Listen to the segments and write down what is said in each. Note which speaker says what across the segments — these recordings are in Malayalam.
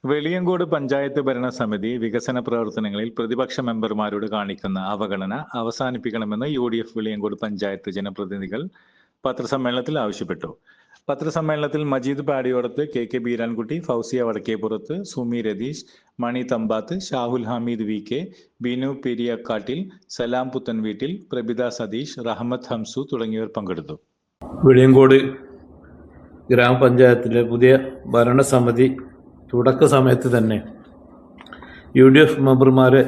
Speaker 1: വെളിയങ്കോട് പഞ്ചായത്ത് ഭരണസമിതി വികസന പ്രവർത്തനങ്ങളിൽ പ്രതിപക്ഷ മെമ്പർമാരോട് കാണിക്കുന്ന അവഗണന അവസാനിപ്പിക്കണമെന്ന് UDF വെളിയങ്കോട് പഞ്ചായത്ത് ജനപ്രതിനിധികൾ പത്രസമ്മേളനത്തിൽ ആവശ്യപ്പെട്ടു. പത്രസമ്മേളനത്തിൽ മജീദ് പാടിയോടത്ത്, KK ബീരാൻകുട്ടി, ഫൗസിയ വടക്കേപ്പുറത്ത്, സുമി രതീഷ്, മണി തമ്പാത്ത്, ഷാഹുൽ ഹമീദ് VK, ബിനു പെരിയക്കാട്ടിൽ, സലാം പുത്തൻവീട്ടിൽ, പ്രഭിത സതീഷ്, റഹ്മത്ത് ഹംസു തുടങ്ങിയവർ പങ്കെടുത്തു.
Speaker 2: വെളിയങ്കോട് ഗ്രാമപഞ്ചായത്തിലെ പുതിയ ഭരണസമിതി തുടക്ക സമയത്ത് തന്നെ UDF മെമ്പർമാരെ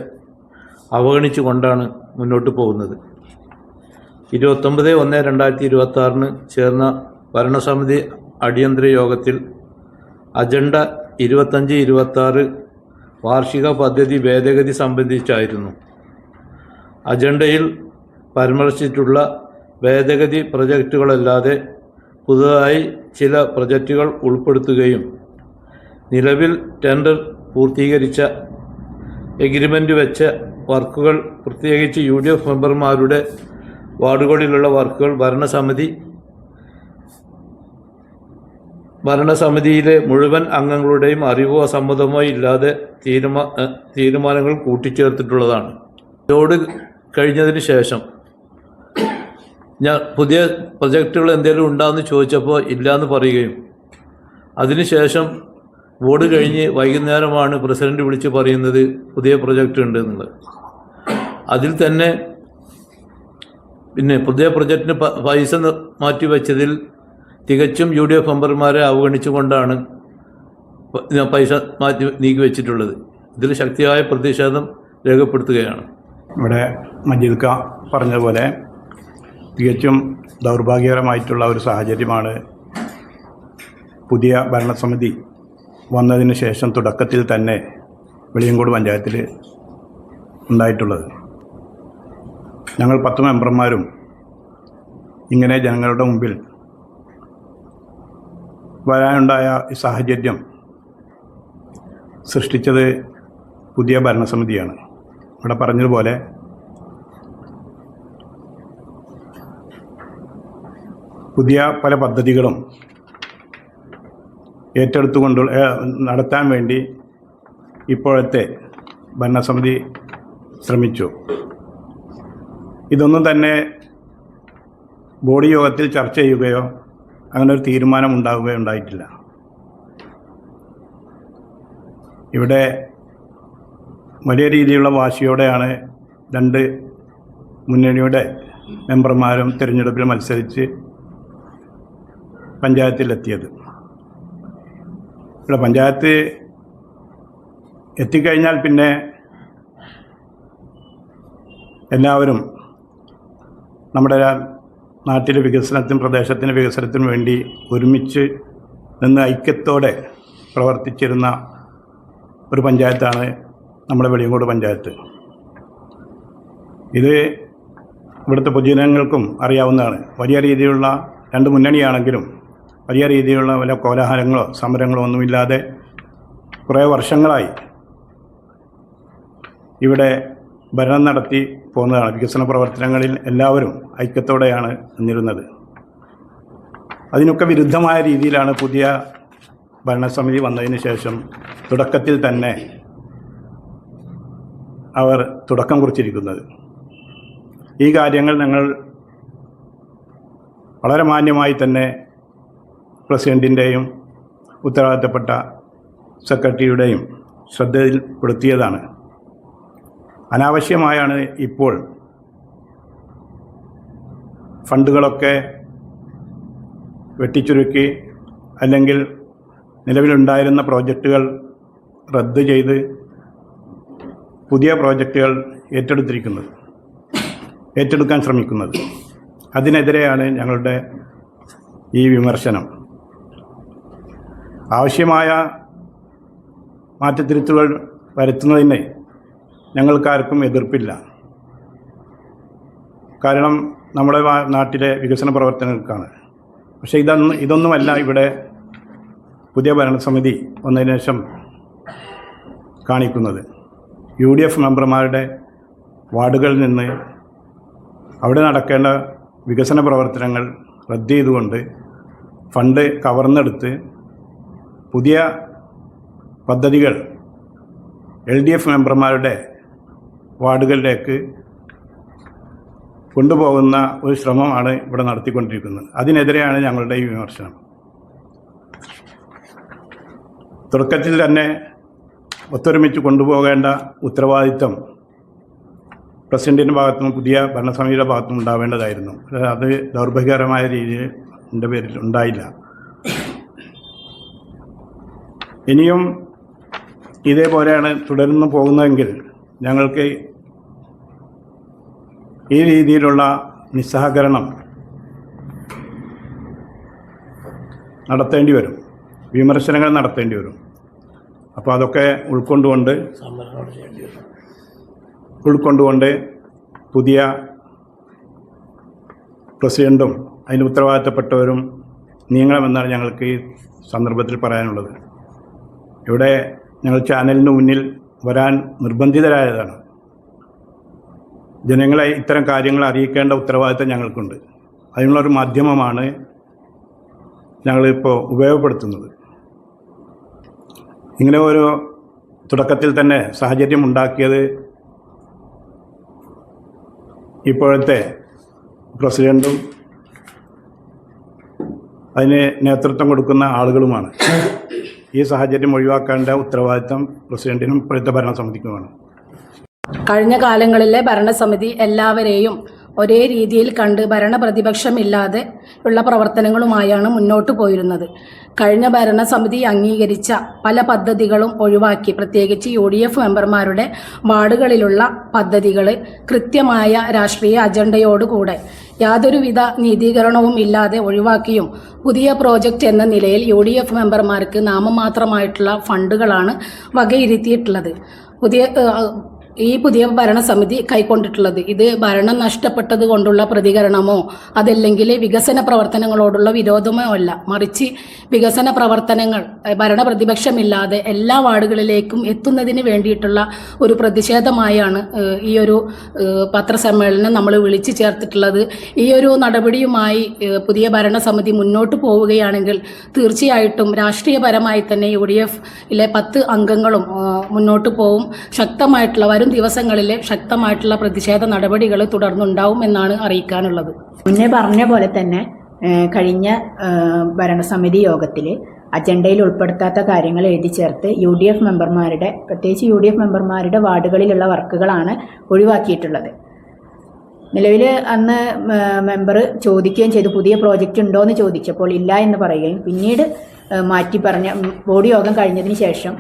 Speaker 2: അവഗണിച്ചുകൊണ്ടാണ് മുന്നോട്ട് പോകുന്നത്. 29/1/2026 ചേർന്ന ഭരണസമിതി അടിയന്തര യോഗത്തിൽ അജണ്ട 25-26 വാർഷിക പദ്ധതി ഭേദഗതി സംബന്ധിച്ചായിരുന്നു. അജണ്ടയിൽ പരാമർശിച്ചിട്ടുള്ള ഭേദഗതി പ്രൊജക്റ്റുകളല്ലാതെ പുതുതായി ചില പ്രൊജക്റ്റുകൾ ഉൾപ്പെടുത്തുകയും നിലവിൽ ടെൻഡർ പൂർത്തീകരിച്ച എഗ്രിമെൻ്റ് വെച്ച വർക്കുകൾ, പ്രത്യേകിച്ച് UDF മെമ്പർമാരുടെ വാർഡുകളിലുള്ള വർക്കുകൾ ഭരണസമിതിയിലെ മുഴുവൻ അംഗങ്ങളുടെയും അറിവോ സമ്മതമോ ഇല്ലാതെ തീരുമാനങ്ങൾ കൂട്ടിച്ചേർത്തിട്ടുള്ളതാണ്. ഇതോട് കഴിഞ്ഞതിന് ശേഷം ഞാൻ പുതിയ പ്രൊജക്റ്റുകൾ എന്തെങ്കിലും ഉണ്ടാകുമെന്ന് ചോദിച്ചപ്പോൾ ഇല്ലയെന്ന് പറയുകയും, അതിനുശേഷം വോട്ട് കഴിഞ്ഞ് വൈകുന്നേരമാണ് പ്രസിഡന്റ് വിളിച്ച് പറയുന്നത് പുതിയ പ്രൊജക്റ്റ് ഉണ്ട് എന്നുള്ളത്. അതിൽ തന്നെ പിന്നെ പുതിയ പ്രൊജക്റ്റിന് പൈസ മാറ്റിവെച്ചതിൽ തികച്ചും UDF മെമ്പർമാരെ അവഗണിച്ചുകൊണ്ടാണ് പൈസ നീക്കി വെച്ചിട്ടുള്ളത്. ഇതിൽ ശക്തിയായ പ്രതിഷേധം രേഖപ്പെടുത്തുകയാണ്.
Speaker 3: ഇവിടെ മജീദ് ക പറഞ്ഞതുപോലെ തികച്ചും ദൗർഭാഗ്യകരമായിട്ടുള്ള ഒരു സാഹചര്യമാണ് പുതിയ ഭരണസമിതി വന്നതിന് ശേഷം തുടക്കത്തിൽ തന്നെ വെളിയങ്കോട് പഞ്ചായത്തിൽ ഉണ്ടായിട്ടുള്ളത്. ഞങ്ങൾ 10 മെമ്പർമാരും ഇങ്ങനെ ജനങ്ങളുടെ മുമ്പിൽ വരാനുണ്ടായ ഈ സാഹചര്യം സൃഷ്ടിച്ചത് പുതിയ ഭരണസമിതിയാണ്. ഇവിടെ പറഞ്ഞതുപോലെ പുതിയ പല പദ്ധതികളും ഏറ്റെടുത്തുകൊണ്ട് നടത്താൻ വേണ്ടി ഇപ്പോഴത്തെ ഭരണസമിതി ശ്രമിച്ചു. ഇതൊന്നും തന്നെ ബോഡി യോഗത്തിൽ ചർച്ച ചെയ്യുകയോ അങ്ങനെ ഒരു തീരുമാനം ഉണ്ടാവുകയോ ഉണ്ടായിട്ടില്ല. ഇവിടെ വലിയ രീതിയിലുള്ള വാശിയോടെയാണ് 2 മുന്നണിയുടെ മെമ്പർമാരും തിരഞ്ഞെടുപ്പിൽ മത്സരിച്ച് പഞ്ചായത്തിലെത്തിയത്. ഇവിടെ പഞ്ചായത്ത് എത്തിക്കഴിഞ്ഞാൽ പിന്നെ എല്ലാവരും നമ്മുടെ നാട്ടിലെ വികസനത്തിനും പ്രദേശത്തിൻ്റെ വികസനത്തിനും വേണ്ടി ഒരുമിച്ച് നിന്ന് ഐക്യത്തോടെ പ്രവർത്തിച്ചിരുന്ന ഒരു പഞ്ചായത്താണ് നമ്മുടെ വെളിയങ്കോട് പഞ്ചായത്ത്. ഇത് ഇവിടുത്തെ പൊതുജനങ്ങൾക്കും അറിയാവുന്നതാണ്. വലിയ രീതിയിലുള്ള 2 മുന്നണിയാണെങ്കിലും വലിയ രീതിയിലുള്ള വല്ല കോലാഹലങ്ങളോ സമരങ്ങളോ ഒന്നുമില്ലാതെ കുറേ വർഷങ്ങളായി ഇവിടെ ഭരണം നടത്തി പോകുന്നതാണ്. വികസന പ്രവർത്തനങ്ങളിൽ എല്ലാവരും ഐക്യത്തോടെയാണ് നിന്നിരുന്നത്. അതിനൊക്കെ വിരുദ്ധമായ രീതിയിലാണ് പുതിയ ഭരണസമിതി വന്നതിന് ശേഷം തുടക്കത്തിൽ തന്നെ അവർ തുടക്കം കുറിച്ചിരിക്കുന്നത്. ഈ കാര്യങ്ങൾ ഞങ്ങൾ വളരെ മാന്യമായി തന്നെ പ്രസിഡൻറ്റിൻ്റെയും ഉത്തരവാദിത്തപ്പെട്ട സെക്രട്ടറിയുടെയും ശ്രദ്ധയിൽപ്പെടുത്തിയതാണ്. അനാവശ്യമായാണ് ഇപ്പോൾ ഫണ്ടുകളൊക്കെ വെട്ടിച്ചുരുക്കി അല്ലെങ്കിൽ നിലവിലുണ്ടായിരുന്ന പ്രോജക്റ്റുകൾ റദ്ദ് ചെയ്ത് പുതിയ പ്രോജക്റ്റുകൾ ഏറ്റെടുക്കാൻ ശ്രമിക്കുന്നത്. അതിനെതിരെയാണ് ഞങ്ങളുടെ ഈ വിമർശനം. ആവശ്യമായ മാറ്റത്തിരുത്തുകൾ വരുത്തുന്നതിന് ഞങ്ങൾക്കാർക്കും എതിർപ്പില്ല. കാരണം നമ്മുടെ നാട്ടിലെ വികസന പ്രവർത്തനങ്ങൾക്കാണ്. പക്ഷേ ഇതൊന്നുമല്ല ഇവിടെ പുതിയ ഭരണസമിതി വന്നതിന് ശേഷം കാണിക്കുന്നത്. UDF മെമ്പർമാരുടെ വാർഡുകളിൽ നിന്ന് അവിടെ നടക്കേണ്ട വികസന പ്രവർത്തനങ്ങൾ റദ്ദ് ചെയ്തുകൊണ്ട് ഫണ്ട് കവർന്നെടുത്ത് പുതിയ പദ്ധതികൾ LDF മെമ്പർമാരുടെ വാർഡുകളിലേക്ക് കൊണ്ടുപോകുന്ന ഒരു ശ്രമമാണ് ഇവിടെ നടത്തിക്കൊണ്ടിരിക്കുന്നത്. അതിനെതിരെയാണ് ഞങ്ങളുടെ ഈ വിമർശനം. തുടക്കത്തിൽ തന്നെ ഒത്തൊരുമിച്ച് കൊണ്ടുപോകേണ്ട ഉത്തരവാദിത്തം പ്രസിഡന്റിൻ്റെ ഭാഗത്തുനിന്നും പുതിയ ഭരണസമിതിയുടെ ഭാഗത്തുനിന്നും ഉണ്ടാവേണ്ടതായിരുന്നു. അത് ദൗർഭാഗ്യകരമായ രീതിയിൽ എൻ്റെ പേരിൽ ഉണ്ടായില്ല. ഇനിയും ഇതേപോലെയാണ് തുടർന്ന് പോകുന്നതെങ്കിൽ ഞങ്ങൾക്ക് ഈ രീതിയിലുള്ള നിസ്സഹകരണം നടത്തേണ്ടി വരും, വിമർശനങ്ങൾ നടത്തേണ്ടി വരും. അപ്പോൾ അതൊക്കെ ഉൾക്കൊണ്ടുകൊണ്ട് പുതിയ പ്രസിഡന്റും അതിന് ഉത്തരവാദിത്തപ്പെട്ടവരും നീങ്ങണമെന്നാണ് ഞങ്ങൾക്ക് ഈ സന്ദർഭത്തിൽ പറയാനുള്ളത്. ഇവിടെ ഞങ്ങൾ ചാനലിന് മുന്നിൽ വരാൻ നിർബന്ധിതരായതാണ്. ജനങ്ങളെ ഇത്തരം കാര്യങ്ങൾ അറിയിക്കേണ്ട ഉത്തരവാദിത്തം ഞങ്ങൾക്കുണ്ട്. അതിനുള്ളൊരു മാധ്യമമാണ് ഞങ്ങളിപ്പോൾ ഉപയോഗപ്പെടുത്തുന്നത്. ഇങ്ങനെ ഒരു തുടക്കത്തിൽ തന്നെ സാഹചര്യം ഉണ്ടാക്കിയത് ഇപ്പോഴത്തെ പ്രസിഡന്റും അതിന് നേതൃത്വം കൊടുക്കുന്ന ആളുകളുമാണ്. ഈ സാഹചര്യം ഒഴിവാക്കേണ്ട ഉത്തരവാദിത്തം പ്രസിഡന്റിനും ഇപ്പോഴത്തെ ഭരണസമിതിക്കുമാണ്.
Speaker 4: കഴിഞ്ഞ കാലങ്ങളിലെ ഭരണസമിതി എല്ലാവരെയും ഒരേ രീതിയിൽ കണ്ട് ഭരണപ്രതിപക്ഷമില്ലാതെ ഉള്ള പ്രവർത്തനങ്ങളുമായാണ് മുന്നോട്ട് പോയിരുന്നത്. കഴിഞ്ഞ ഭരണസമിതി അംഗീകരിച്ച പല പദ്ധതികളും ഒഴിവാക്കി, പ്രത്യേകിച്ച് UDF മെമ്പർമാരുടെ വാർഡുകളിലുള്ള പദ്ധതികൾ കൃത്യമായ രാഷ്ട്രീയ അജണ്ടയോടുകൂടെ യാതൊരുവിധ നീതീകരണവും ഇല്ലാതെ ഒഴിവാക്കിയും പുതിയ പ്രോജക്റ്റ് എന്ന നിലയിൽ UDF മെമ്പർമാർക്ക് നാമമാത്രമായിട്ടുള്ള ഫണ്ടുകളാണ് വകയിരുത്തിയിട്ടുള്ളത്. ഈ പുതിയ ഭരണസമിതി കൈക്കൊണ്ടിട്ടുള്ളത് ഇത് ഭരണം നഷ്ടപ്പെട്ടത് കൊണ്ടുള്ള പ്രതികരണമോ അതല്ലെങ്കിൽ വികസന പ്രവർത്തനങ്ങളോടുള്ള വിരോധമോ അല്ല, മറിച്ച് വികസന പ്രവർത്തനങ്ങൾ ഭരണപ്രതിപക്ഷമില്ലാതെ എല്ലാ വാർഡുകളിലേക്കും എത്തുന്നതിന് വേണ്ടിയിട്ടുള്ള ഒരു പ്രതിഷേധമായാണ് ഈ ഒരു പത്രസമ്മേളനം നമ്മൾ വിളിച്ചു ചേർത്തിട്ടുള്ളത്. ഈ ഒരു നടപടിയുമായി പുതിയ ഭരണസമിതി മുന്നോട്ട് പോവുകയാണെങ്കിൽ തീർച്ചയായിട്ടും രാഷ്ട്രീയപരമായി തന്നെ UDF-ലെ 10 അംഗങ്ങളും മുന്നോട്ട് പോവും. ശക്തമായിട്ടുള്ള വരും ദിവസങ്ങളിലെ ശക്തമായിട്ടുള്ള പ്രതിഷേധ നടപടികൾ തുടർന്നുണ്ടാവും എന്നാണ് അറിയിക്കാനുള്ളത്.
Speaker 5: മുന്നേ പറഞ്ഞ പോലെ തന്നെ കഴിഞ്ഞ ഭരണസമിതി യോഗത്തിൽ അജണ്ടയിൽ ഉൾപ്പെടുത്താത്ത കാര്യങ്ങൾ എഴുതി ചേർത്ത് UDF മെമ്പർമാരുടെ, പ്രത്യേകിച്ച് UDF മെമ്പർമാരുടെ വാർഡുകളിലുള്ള വർക്കുകളാണ് ഒഴിവാക്കിയിട്ടുള്ളത്. നിലവിൽ അന്ന് മെമ്പർ ചോദിക്കുകയും ചെയ്തു പുതിയ പ്രോജക്റ്റ് ഉണ്ടോ എന്ന് ചോദിച്ചപ്പോൾ ഇല്ല എന്ന് പറയുകയും പിന്നീട് മാറ്റി പറഞ്ഞ ബോർഡ് യോഗം കഴിഞ്ഞതിന് ശേഷം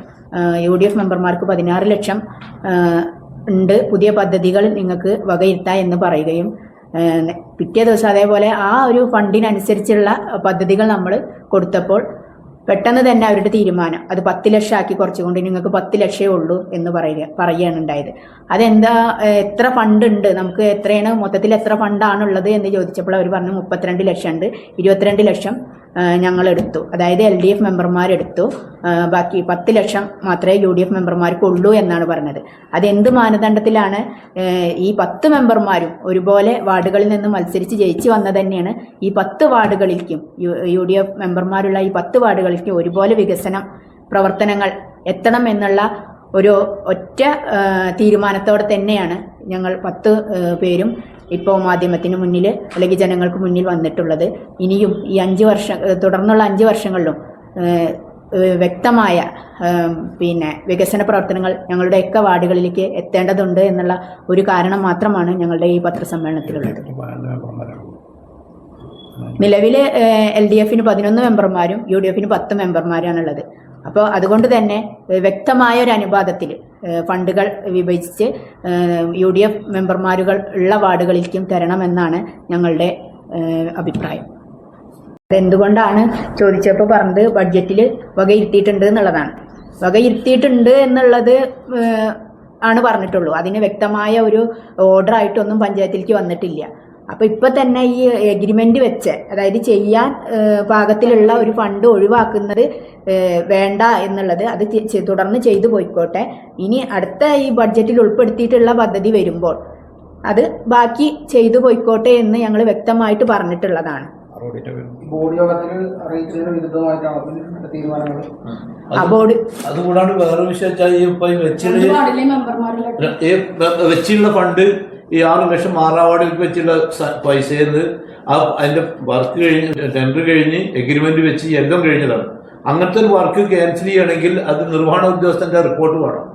Speaker 5: UDF മെമ്പർമാർക്ക് 16 ലക്ഷം ഉണ്ട്, പുതിയ പദ്ധതികൾ നിങ്ങൾക്ക് വകയിരുത്താം എന്ന് പറയുകയും പിറ്റേ ദിവസം അതേപോലെ ആ ഒരു ഫണ്ടിനനുസരിച്ചുള്ള പദ്ധതികൾ നമ്മൾ കൊടുത്തപ്പോൾ പെട്ടെന്ന് തന്നെ അവരുടെ തീരുമാനം അത് 10 ലക്ഷം ആക്കി കുറച്ചുകൊണ്ട് നിങ്ങൾക്ക് 10 ലക്ഷമേ ഉള്ളൂ എന്ന് പറയുകയാണ് ഉണ്ടായത്. അതെന്താ, എത്ര ഫണ്ട് ഉണ്ട്, നമുക്ക് എത്രയാണ് മൊത്തത്തിൽ എത്ര ഫണ്ടാണുള്ളത് എന്ന് ചോദിച്ചപ്പോൾ അവർ പറഞ്ഞു 32 ലക്ഷം ഉണ്ട്, 22 ലക്ഷം ഞങ്ങൾ എടുത്തു, അതായത് LDF മെമ്പർമാരെടുത്തു, ബാക്കി 10 ലക്ഷം മാത്രമേ UDF മെമ്പർമാർക്ക് ഉള്ളൂ എന്നാണ് പറഞ്ഞത്. അതെന്ത് മാനദണ്ഡത്തിലാണ്? ഈ 10 മെമ്പർമാരും ഒരുപോലെ വാർഡുകളിൽ നിന്ന് മത്സരിച്ച് ജയിച്ചു വന്നത് തന്നെയാണ്. ഈ 10 വാർഡുകളിലേക്കും UDF മെമ്പർമാരുള്ള ഈ 10 വാർഡുകളിലേക്കും ഒരുപോലെ വികസന പ്രവർത്തനങ്ങൾ എത്തണം എന്നുള്ള ഒരു ഒറ്റ തീരുമാനത്തോടെ തന്നെയാണ് ഞങ്ങൾ 10 പേരും ഇപ്പോൾ മാധ്യമത്തിന് മുന്നിൽ അല്ലെങ്കിൽ ജനങ്ങൾക്ക് മുന്നിൽ വന്നിട്ടുള്ളത്. ഇനിയും ഈ 5 വർഷം തുടർന്നുള്ള 5 വർഷങ്ങളിലും വ്യക്തമായ വികസന പ്രവർത്തനങ്ങൾ ഞങ്ങളുടെയൊക്കെ വാർഡുകളിലേക്ക് എത്തേണ്ടതുണ്ട് എന്നുള്ള ഒരു കാരണം മാത്രമാണ് ഞങ്ങളുടെ ഈ പത്രസമ്മേളനത്തിലുള്ളത്. നിലവിൽ LDF-ന് 11 മെമ്പർമാരും UDF-ന് 10 മെമ്പർമാരാണുള്ളത്. അപ്പോൾ അതുകൊണ്ട് തന്നെ വ്യക്തമായ ഒരു അനുപാതത്തിൽ ഫണ്ടുകൾ വിഭജിച്ച് UDF മെമ്പർമാരുകൾ ഉള്ള വാർഡുകളിലേക്കും തരണമെന്നാണ് ഞങ്ങളുടെ അഭിപ്രായം. അതെന്തുകൊണ്ടാണ് ചോദിച്ചപ്പോൾ പറഞ്ഞത് ബഡ്ജറ്റിൽ വകയിരുത്തിയിട്ടുണ്ട് എന്നുള്ളതാണ്. വകയിരുത്തിയിട്ടുണ്ട് എന്നുള്ളത് ആണ് പറഞ്ഞിട്ടുള്ളൂ. അതിന് വ്യക്തമായ ഒരു ഓർഡർ ആയിട്ടൊന്നും പഞ്ചായത്തിലേക്ക് വന്നിട്ടില്ല. അപ്പോൾ ഇപ്പോൾ തന്നെ ഈ എഗ്രിമെൻ്റ് വെച്ച്, അതായത് ചെയ്യാൻ പാകത്തിലുള്ള ഒരു ഫണ്ട് ഒഴിവാക്കുന്നത് വേണ്ട എന്നുള്ളത്, അത് തുടർന്ന് ചെയ്തു പോയിക്കോട്ടെ, ഇനി അടുത്ത ഈ ബഡ്ജറ്റിൽ ഉൾപ്പെടുത്തിയിട്ടുള്ള പദ്ധതി വരുമ്പോൾ അത് ബാക്കി ചെയ്തു പോയിക്കോട്ടെ എന്ന് ഞങ്ങൾ വ്യക്തമായിട്ട് പറഞ്ഞിട്ടുള്ളതാണ്.
Speaker 6: ബോർഡ് യോഗത്തിൽ അറിയിച്ചതിന് വിരുദ്ധമായിട്ടാണ് ഇതിന്റെ തീരുമാനങ്ങൾ.
Speaker 2: അതുകൂടാണ്ട് വേറെ വിഷയം വെച്ചാൽ വെച്ചുള്ള ഫണ്ട് ഈ 6 ലക്ഷം മാറാവാടിക്ക് വെച്ചുള്ള പൈസയെന്ന് അതിന്റെ വർക്ക് കഴിഞ്ഞ് ടെൻഡർ കഴിഞ്ഞ് എഗ്രിമെന്റ് വെച്ച് എല്ലാം കഴിഞ്ഞതാണ്. അങ്ങനത്തെ ഒരു വർക്ക് ക്യാൻസൽ ചെയ്യണമെങ്കിൽ അത് നിർവഹണ ഉദ്യോഗസ്ഥന്റെ റിപ്പോർട്ട് വേണം.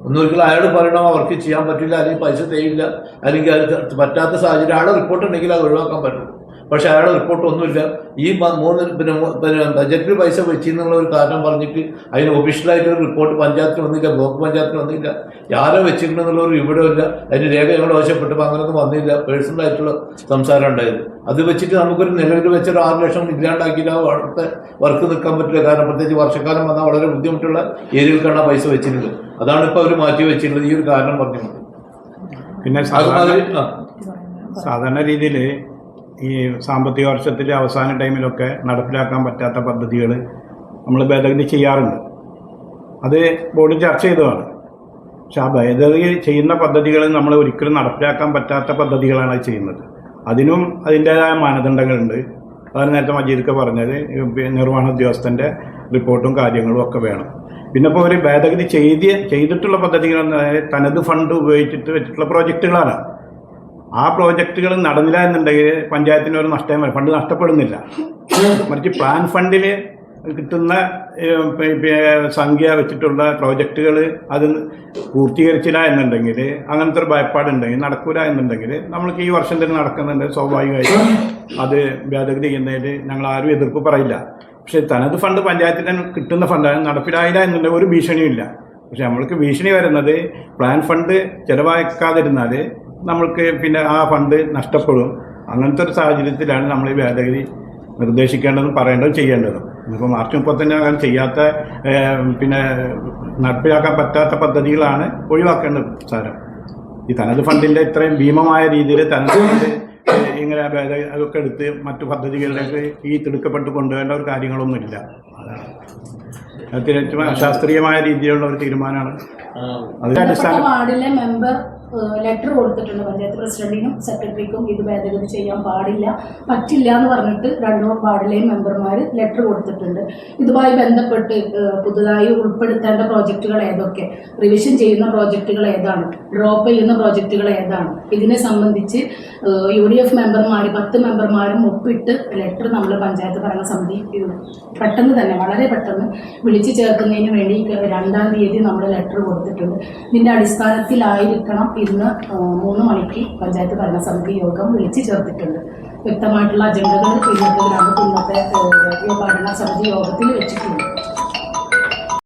Speaker 2: ഒന്നൊരിക്കലും അയാൾ പറയണം അവർക്ക് ചെയ്യാൻ പറ്റില്ല, അല്ലെങ്കിൽ പൈസ തേയില്ല, അല്ലെങ്കിൽ അത് പറ്റാത്ത സാഹചര്യം അയാളുടെ റിപ്പോർട്ട് ഉണ്ടെങ്കിൽ അത് ഒഴിവാക്കാൻ പറ്റും. പക്ഷെ അയാളുടെ റിപ്പോർട്ട് ഒന്നുമില്ല. ഈ 3 ബജറ്റിൽ പൈസ വെച്ചെന്നുള്ള ഒരു കാരണം പറഞ്ഞിട്ട് അതിന് ഒഫീഷ്യലായിട്ട് ഒരു റിപ്പോർട്ട് പഞ്ചായത്തിന് വന്നില്ല, ബ്ലോക്ക് പഞ്ചായത്തിന് വന്നില്ല, ആരോ വെച്ചിട്ടുണ്ടെന്നുള്ള ഒരു വിവരമില്ല. അതിന് രേഖ ഞങ്ങൾ ആവശ്യപ്പെട്ടപ്പോൾ അങ്ങനെയൊന്നും വന്നില്ല. പേഴ്സണലായിട്ടുള്ള സംസാരം ഉണ്ടായത്. അത് വെച്ചിട്ട് നമുക്കൊരു നിലവിൽ വെച്ചൊരു 6 ലക്ഷം ഇല്ലാണ്ടാക്കിയില്ല അവിടുത്തെ വർക്ക് നിൽക്കാൻ പറ്റില്ല. കാരണം പ്രത്യേകിച്ച് വർഷക്കാലം വന്നാൽ വളരെ ബുദ്ധിമുട്ടുള്ള ഏരിയകൾക്കാണ് പൈസ വെച്ചിരുന്നത്. അതാണ് ഇപ്പോൾ അവർ മാറ്റി വെച്ചിരുന്നത് ഈ ഒരു കാരണം പറഞ്ഞുകൊണ്ട്.
Speaker 3: പിന്നെ സാധാരണ രീതിയിൽ ഈ സാമ്പത്തിക വർഷത്തിലെ അവസാന ടൈമിലൊക്കെ നടപ്പിലാക്കാൻ പറ്റാത്ത പദ്ധതികൾ നമ്മൾ ഭേദഗതി ചെയ്യാറുണ്ട്. അത് ബോർഡ് ചർച്ച ചെയ്തതാണ്. പക്ഷെ ആ ഭേദഗതി ചെയ്യുന്ന പദ്ധതികൾ നമ്മൾ ഒരിക്കലും നടപ്പിലാക്കാൻ പറ്റാത്ത പദ്ധതികളാണ് ചെയ്യുന്നത്. അതിനും അതിൻ്റേതായ മാനദണ്ഡങ്ങളുണ്ട്. അതാണ് നേരത്തെ മജീദൊക്കെ പറഞ്ഞത്, നിർവഹണ ഉദ്യോഗസ്ഥൻ്റെ റിപ്പോർട്ടും കാര്യങ്ങളും ഒക്കെ വേണം. പിന്നെ ഇപ്പോൾ ഒരു ഭേദഗതി ചെയ്തിട്ടുള്ള പദ്ധതികളെന്ന് തനത് ഫണ്ട് ഉപയോഗിച്ചിട്ട് വെച്ചിട്ടുള്ള പ്രോജക്റ്റുകളാണ്. ആ പ്രോജക്റ്റുകൾ നടന്നില്ല എന്നുണ്ടെങ്കിൽ പഞ്ചായത്തിന് ഒരു നഷ്ടം ഫണ്ട് നഷ്ടപ്പെടുന്നില്ല. മറിച്ച് പ്ലാൻ ഫണ്ടിൽ കിട്ടുന്ന സംഖ്യ വെച്ചിട്ടുള്ള പ്രോജക്റ്റുകൾ അത് പൂർത്തീകരിച്ചില്ല എന്നുണ്ടെങ്കിൽ, അങ്ങനത്തെ ഒരു ഭയപ്പാടുണ്ടെങ്കിൽ, നടക്കൂല എന്നുണ്ടെങ്കിൽ നമ്മൾക്ക് ഈ വർഷം തന്നെ നടക്കുന്നുണ്ട്, സ്വാഭാവികമായിട്ടും അത് ഭേദഗതി ചെയ്യുന്നതിൽ ഞങ്ങൾ ആരും എതിർപ്പ് പറയില്ല. പക്ഷേ തനത് ഫണ്ട് പഞ്ചായത്തിന് കിട്ടുന്ന ഫണ്ടാണ്, നടപ്പിലായില്ല എന്നുണ്ടെങ്കിൽ ഒരു ഭീഷണിയും ഇല്ല. പക്ഷെ നമ്മൾക്ക് ഭീഷണി വരുന്നത് പ്ലാൻ ഫണ്ട് ചിലവാക്കാതിരുന്നാൽ നമ്മൾക്ക് പിന്നെ ആ ഫണ്ട് നഷ്ടപ്പെടും. അങ്ങനത്തെ ഒരു സാഹചര്യത്തിലാണ് നമ്മൾ ഈ ഭേദഗതി നിർദ്ദേശിക്കേണ്ടതും പറയേണ്ടതും ചെയ്യേണ്ടതും. ഇപ്പോൾ മാർച്ച് 31 ചെയ്യാത്ത പിന്നെ നടപ്പിലാക്കാൻ പറ്റാത്ത പദ്ധതികളാണ് ഒഴിവാക്കേണ്ടത് സാരം. ഈ തനത് ഫണ്ടിൻ്റെ ഇത്രയും ഭീമമായ രീതിയിൽ തനത് ഫണ്ട് ഇങ്ങനെ ഭേദഗതി അതൊക്കെ എടുത്ത് മറ്റു പദ്ധതികളിലേക്ക് ഈ തിടുക്കപ്പെട്ട് കൊണ്ടുപോകേണ്ട ഒരു കാര്യങ്ങളൊന്നുമില്ല. അതാണ് തികച്ചും ശാസ്ത്രീയമായ രീതിയിലുള്ള ഒരു തീരുമാനമാണ്. അതിൻ്റെ അടിസ്ഥാനം
Speaker 4: വാർഡിലെ മെമ്പർ ലെറ്റർ കൊടുത്തിട്ടുണ്ട് പഞ്ചായത്ത് പ്രസിഡന്റിനും സെക്രട്ടറിക്കും. ഇത് ഭേദഗതി ചെയ്യാൻ പറ്റില്ല എന്ന് പറഞ്ഞിട്ട് 2 വാർഡിലെയും മെമ്പർമാർ ലെറ്റർ കൊടുത്തിട്ടുണ്ട്. ഇതുമായി ബന്ധപ്പെട്ട് പുതുതായി ഉൾപ്പെടുത്തേണ്ട പ്രോജക്റ്റുകൾ ഏതൊക്കെ, റിവിഷൻ ചെയ്യുന്ന പ്രോജക്റ്റുകൾ ഏതാണ്, ഡ്രോപ്പ് ചെയ്യുന്ന പ്രോജക്റ്റുകൾ ഏതാണ്, ഇതിനെ സംബന്ധിച്ച് UDF മെമ്പർമാർ 10 മെമ്പർമാരും ഒപ്പിട്ട് ലെറ്റർ നമ്മൾ പഞ്ചായത്ത് ഭരണസമിതി പെട്ടെന്ന് തന്നെ വളരെ പെട്ടെന്ന് വിളിച്ചു ചേർക്കുന്നതിന് വേണ്ടി 2-ാം തീയതി നമ്മൾ ലെറ്റർ കൊടുത്തിട്ടുണ്ട്. ഇതിൻ്റെ അടിസ്ഥാനത്തിലായിരിക്കണം ഇന്ന് 3 മണിക്ക് പഞ്ചായത്ത് ഭരണസമിതി യോഗം വിളിച്ചു ചേർത്തിട്ടുണ്ട്. വ്യക്തമായിട്ടുള്ള അജണ്ടകൾ ഇന്നത്തെ ഭരണസമിതി യോഗത്തിൽ വെച്ചിട്ടുണ്ട്.